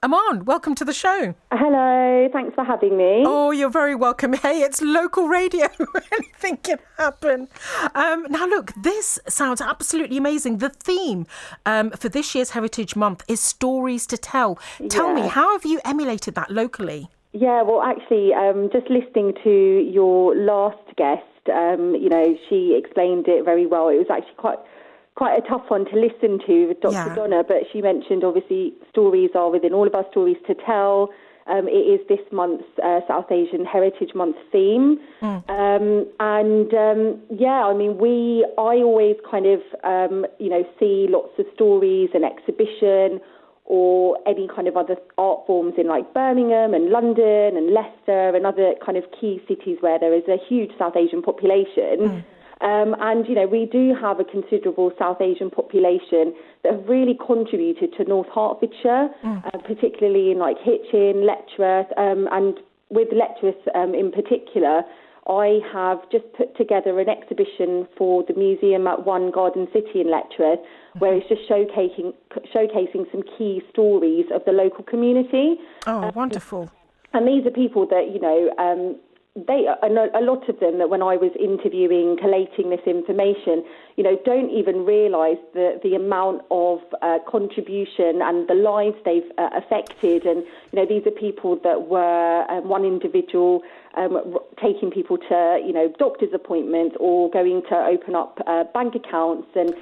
Aman, welcome to the show. Hello, thanks for having me. Oh, you're very welcome. Hey, it's local radio. Anything can happen. Now, look, this sounds absolutely amazing. The theme for this year's Heritage Month is Stories to Tell. Tell me, how have you emulated that locally? Yeah, well, actually, just listening to your last guest, she explained it very well. It was actually quite a tough one to listen to with Dr. Donna, but she mentioned, obviously, stories are within all of our stories to tell. It is this month's South Asian Heritage Month theme. I always kind of, see lots of stories and exhibition or any kind of other art forms in like Birmingham and London and Leicester and other kind of key cities where there is a huge South Asian population. We do have a considerable South Asian population that have really contributed to North Hertfordshire, particularly in like Hitchin, Letchworth, and with Letchworth in particular. I have just put together an exhibition for the museum at One Garden City in Letchworth, where it's just showcasing some key stories of the local community. Oh, wonderful. And these are people that, a lot of them that when I was interviewing, collating this information, don't even realise the amount of contribution and the lives they've affected. And, these are people that were one individual taking people to, doctor's appointments or going to open up bank accounts and,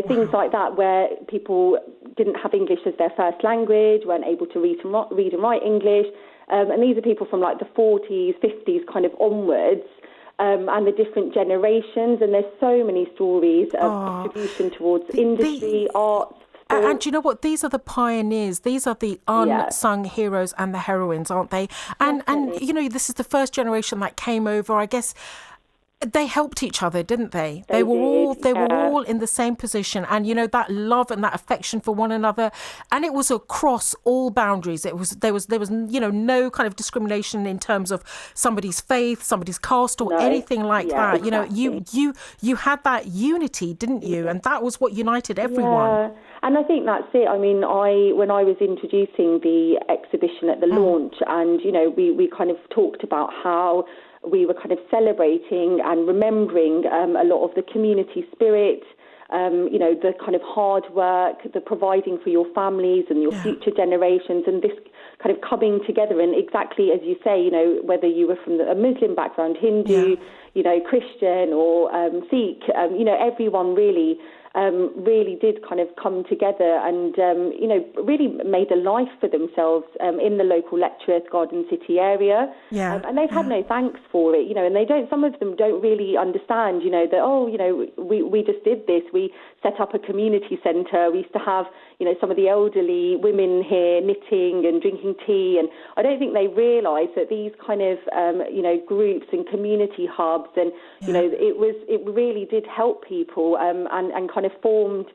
things like that, where people didn't have English as their first language, weren't able to read and write English. And these are people from like the 40s, 50s kind of onwards, and the different generations. And there's so many stories of contribution towards industry, arts. And you know what? These are the pioneers. These are the unsung heroes and the heroines, aren't they? And this is the first generation that came over, I guess. They helped each other, didn't they? They were all in the same position, and that love and that affection for one another, and it was across all boundaries. There was no kind of discrimination in terms of somebody's faith, somebody's caste, or anything like that. Exactly. You had that unity, didn't you? And that was what united everyone. Yeah. And I think that's it. I mean, when I was introducing the exhibition at the launch, and we kind of talked about how we were kind of celebrating and remembering a lot of the community spirit, the kind of hard work, the providing for your families and your future generations, and this kind of coming together. And exactly as you say, whether you were from a Muslim background, Hindu, Christian or Sikh, everyone really did kind of come together and, really made a life for themselves in the local Letchworth Garden City area. And they've had no thanks for it, and some of them don't really understand, that, we just did this. We set up a community centre. We used to have, some of the elderly women here knitting and drinking tea. And I don't think they realise that these kind of, groups and community hubs and, it really did help people and kind of formed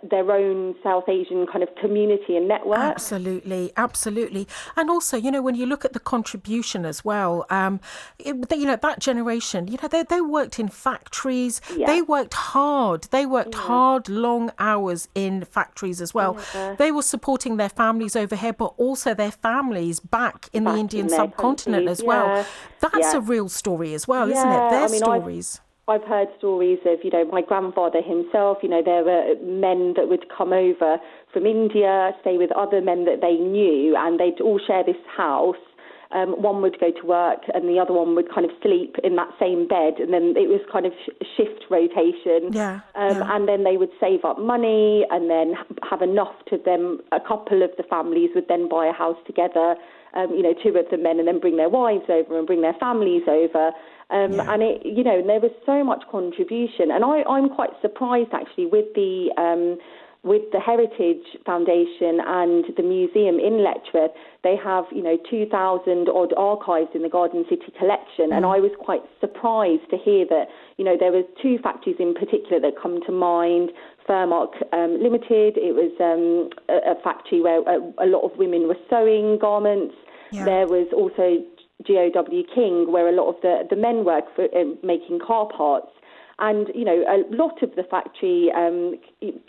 their own South Asian kind of community and network. Absolutely. And also, when you look at the contribution as well, that generation, they worked in factories. They worked hard. Hard, long hours in factories as well. They were supporting their families over here, but also their families back in the Indian subcontinent as well. That's a real story as well, isn't it? Their stories. I've heard stories of, my grandfather himself, there were men that would come over from India, stay with other men that they knew, and they'd all share this house. One would go to work and the other one would kind of sleep in that same bed, and then it was kind of shift rotation. And then they would save up money and then have enough to them. A couple of the families would then buy a house together, two of the men, and then bring their wives over and bring their families over. And there was so much contribution, and I'm quite surprised actually with the Heritage Foundation and the museum in Letchworth. They have 2,000 odd archives in the Garden City collection, and I was quite surprised to hear that there was two factories in particular that come to mind. Firmark Limited. It was a factory where a lot of women were sewing garments. There was also GOW King, where a lot of the men work for making car parts. And, a lot of the factory,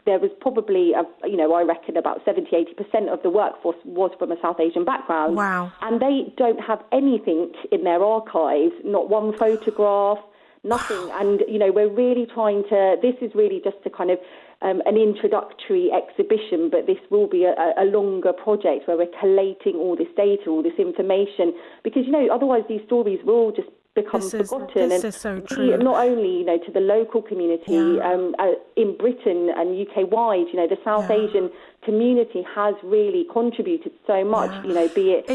there was probably, I reckon about 70-80% of the workforce was from a South Asian background. Wow. And they don't have anything in their archives, not one photograph, nothing. And, we're really trying to, this is really just a kind of an introductory exhibition, but this will be a longer project where we're collating all this data, all this information, because, otherwise these stories will just become forgotten. This is so true. Not only, to the local community in Britain and UK-wide, the South Asian community has really contributed so much, be it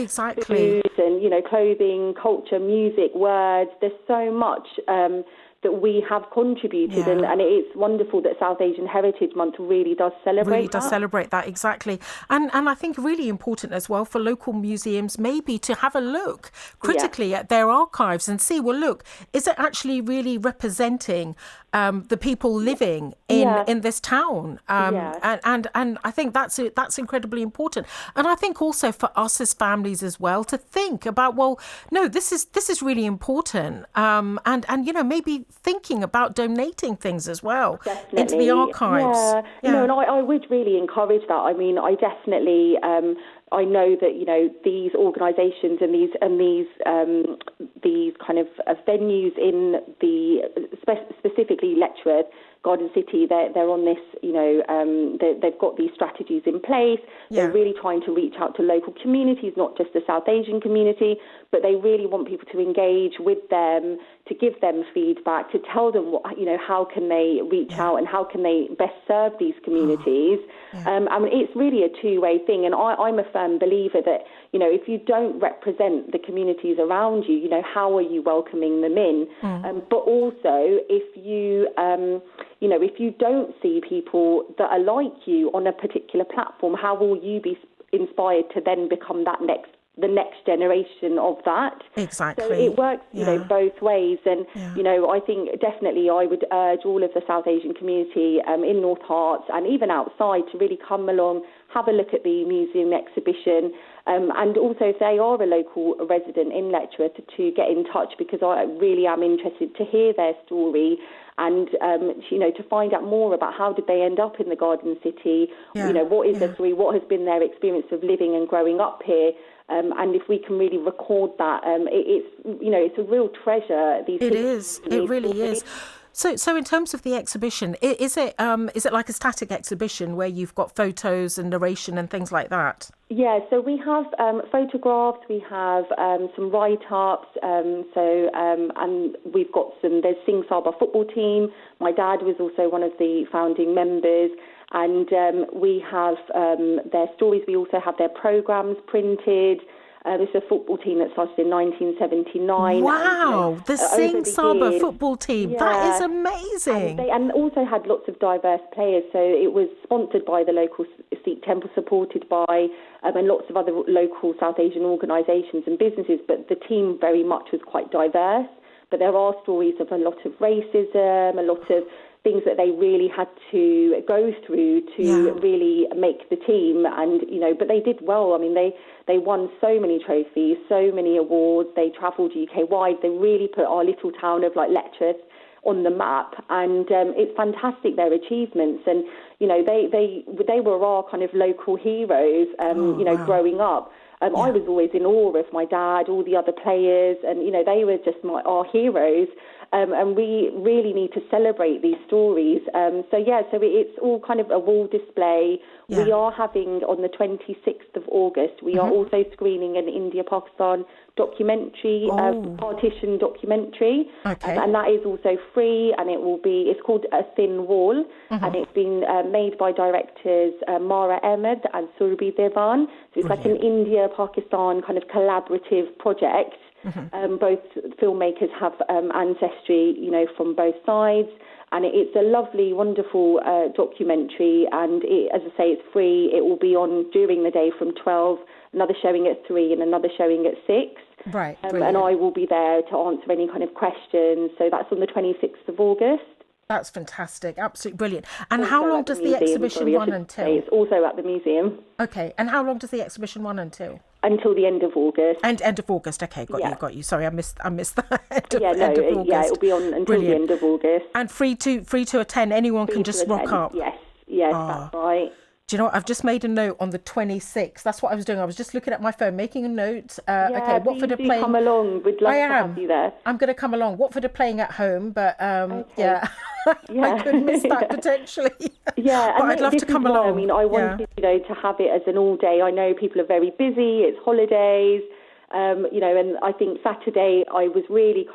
foods and, clothing, culture, music, words. There's so much that we have contributed, and it's wonderful that South Asian Heritage Month really does celebrate that, exactly. And I think really important as well for local museums maybe to have a look critically at their archives and see, well, look, is it actually really representing the people living in this town? And I think that's incredibly important. And I think also for us as families as well to think about, well, no, this is really important, and maybe thinking about donating things as well into the archives. And I would really encourage that. I mean, I definitely I know that these organisations and these kind of venues in the specifically Letchworth, Garden City, they're on this. They've got these strategies in place. They're really trying to reach out to local communities, not just the South Asian community, but they really want people to engage with them, to give them feedback, to tell them what, how can they reach out and how can they best serve these communities. I mean, it's really a two-way thing, and I'm a firm believer that if you don't represent the communities around you, how are you welcoming them in? But also, if you if you don't see people that are like you on a particular platform, how will you be inspired to then become the next generation of that? Exactly. So it works, both ways. And, I think definitely I would urge all of the South Asian community in North Herts and even outside to really come along, have a look at the museum exhibition, and also if they are a local resident in Letchworth to get in touch, because I really am interested to hear their story and, to find out more about how did they end up in the Garden City, what is their story, what has been their experience of living and growing up here. And if we can really record that, it's a real treasure. It really is. So in terms of the exhibition, is it like a static exhibition where you've got photos and narration and things like that? Yeah, so we have photographs, we have some write-ups, and we've got there's Singh Sabha football team. My dad was also one of the founding members, and we have their stories. We also have their programmes printed. This is a football team that started in 1979. Wow, the Singh Sabha football team. Yeah. That is amazing. And also had lots of diverse players. So it was sponsored by the local Sikh temple, supported by and lots of other local South Asian organisations and businesses. But the team very much was quite diverse. But there are stories of a lot of racism, a lot of things that they really had to go through to really make the team. And, but they did well. I mean, they won so many trophies, so many awards. They travelled UK-wide. They really put our little town of Letchworth on the map. And it's fantastic, their achievements. And, they were our kind of local heroes, growing up. I was always in awe of my dad, all the other players, and, they were just our heroes. And we really need to celebrate these stories. So it's all kind of a wall display. Yeah. We are having, on the 26th of August, we are also screening an India-Pakistan documentary, partition documentary. Okay. And that is also free, and it's called A Thin Wall, and it's been made by directors Mara Ahmed and Surabhi Devan. So it's like an India-Pakistan kind of collaborative project. Both filmmakers have ancestry, from both sides, and it's a lovely, wonderful documentary. And as I say, it's free. It will be on during the day from 12, another showing at 3, and another showing at 6. Right, and I will be there to answer any kind of questions. So that's on the 26th of August. That's fantastic. Absolutely brilliant. And Also how long at does the museum, exhibition sorry, I run should say. until? It's also at the museum. Okay. And how long does the exhibition run until? Until the end of August. End of August. Okay, got you. Sorry, I missed that. End of August. Yeah, it'll be on until Brilliant. the end of August. And free to attend. Anyone can just rock up. Yes, that's right. Do you know what? I've just made a note on the 26th. That's what I was doing. I was just looking at my phone, making a note. Okay, Watford are playing. Come along. We'd love to have you there. I'm going to come along. Watford are playing at home, but yeah. I could miss that potentially. Yeah, but I'd love to come along. I mean, I wanted to have it as an all day. I know people are very busy. It's holidays. And I think Saturday I was really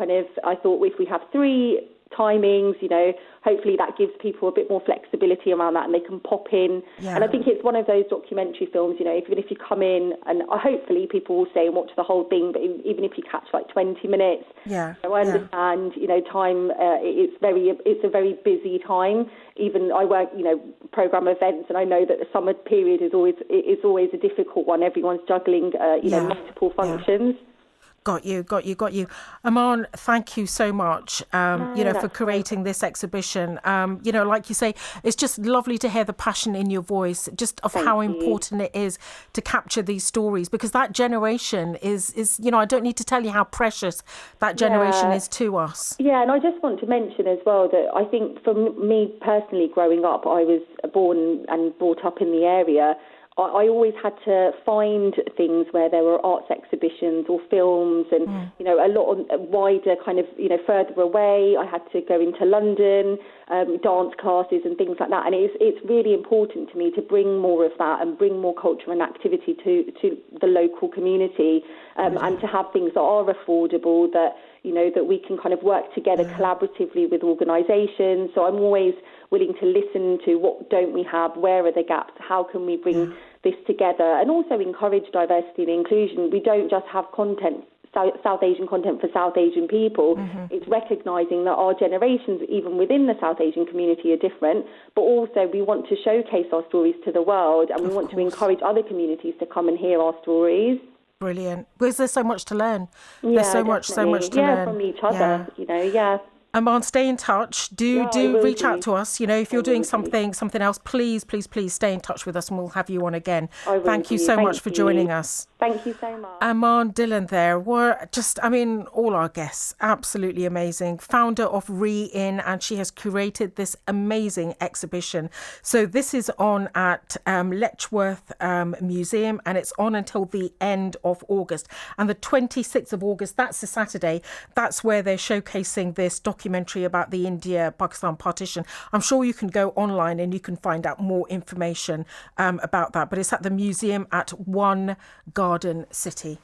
I thought if we have 3 timings, hopefully that gives people a bit more flexibility around that and they can pop in. Yeah. And I think it's one of those documentary films, even if you come in and hopefully people will stay and watch the whole thing, but even if you catch 20 minutes, I understand, time, it's a very busy time. Even I work, program events, and I know that the summer period is always a difficult one. Everyone's juggling, multiple functions. Got you. Aman, thank you so much, for creating this exhibition. Like you say, it's just lovely to hear the passion in your voice, just of how important it is to capture these stories, because that generation is I don't need to tell you how precious that generation is to us. Yeah, and I just want to mention as well that I think for me personally, growing up, I was born and brought up in the area. I always had to find things where there were arts exhibitions or films and, a lot wider further away. I had to go into London, dance classes and things like that. And it's really important to me to bring more of that and bring more culture and activity to the local community and to have things that are affordable, that we can work together collaboratively with organisations. So I'm always willing to listen to what don't we have, where are the gaps, how can we bring this together, and also encourage diversity and inclusion. We don't just have content, South Asian content for South Asian people. It's recognising that our generations, even within the South Asian community, are different, but also we want to showcase our stories to the world, and we want to encourage other communities to come and hear our stories. Brilliant. Because there's so much to learn. There's so much to learn. From each other, Aman, stay in touch. Do reach out to us. If you're doing something else, please stay in touch with us and we'll have you on again. Thank you so much for joining us. Thank you so much. Aman, Dhillon there were all our guests, absolutely amazing. Founder of Re-In, and she has curated this amazing exhibition. So this is on at Letchworth Museum, and it's on until the end of August. And the 26th of August, that's a Saturday, that's where they're showcasing this documentary about the India-Pakistan partition. I'm sure you can go online and you can find out more information about that. But it's at the museum at One Garden City.